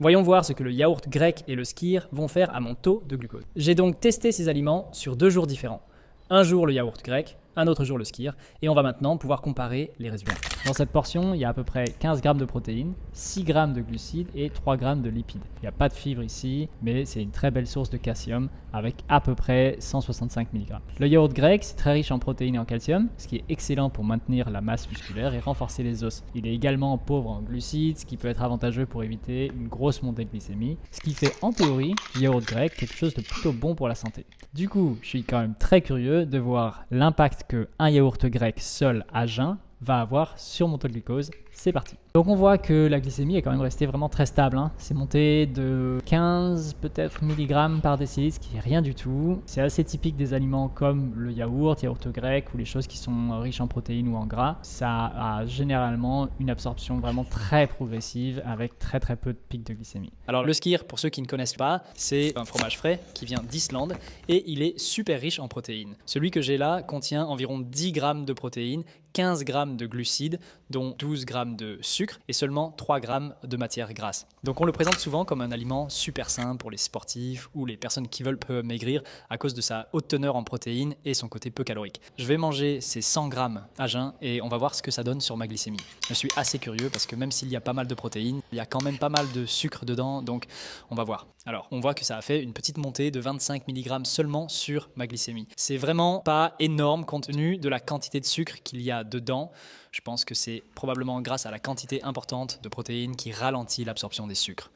Voyons voir ce que le yaourt grec et le skyr vont faire à mon taux de glucose. J'ai donc testé ces aliments sur 2 jours différents. Un jour le yaourt grec, un autre jour le skyr, et on va maintenant pouvoir comparer les résultats. Dans cette portion, il y a à peu près 15 grammes de protéines, 6 grammes de glucides et 3 grammes de lipides. Il n'y a pas de fibres ici, mais c'est une très belle source de calcium avec à peu près 165 mg. Le yaourt grec, c'est très riche en protéines et en calcium, ce qui est excellent pour maintenir la masse musculaire et renforcer les os. Il est également pauvre en glucides, ce qui peut être avantageux pour éviter une grosse montée de glycémie, ce qui fait en théorie du yaourt grec quelque chose de plutôt bon pour la santé. Du coup, je suis quand même très curieux de voir l'impact qu'un yaourt grec seul à jeun va avoir sur mon taux de glucose. C'est parti. Donc on voit que la glycémie est quand même restée vraiment très stable. C'est monté de 15 peut-être milligrammes par décilitre, ce qui est rien du tout. C'est assez typique des aliments comme le yaourt grec ou les choses qui sont riches en protéines ou en gras. Ça a généralement une absorption vraiment très progressive avec très peu de pics de glycémie. Alors le skyr, pour ceux qui ne connaissent pas, c'est un fromage frais qui vient d'Islande et il est super riche en protéines. Celui que j'ai là contient environ 10 grammes de protéines, 15 grammes de glucides, dont 12 grammes de sucre et seulement 3 grammes de matière grasse. Donc on le présente souvent comme un aliment super sain pour les sportifs ou les personnes qui veulent peu maigrir à cause de sa haute teneur en protéines et son côté peu calorique. Je vais manger ces 100 grammes à jeun et on va voir ce que ça donne sur ma glycémie. Je suis assez curieux parce que même s'il y a pas mal de protéines, il y a quand même pas mal de sucre dedans, donc on va voir. Alors on voit que ça a fait une petite montée de 25 mg seulement sur ma glycémie. C'est vraiment pas énorme compte tenu de la quantité de sucre qu'il y a dedans. Je pense que c'est probablement grâce à la quantité importante de protéines qui ralentit l'absorption des sucres.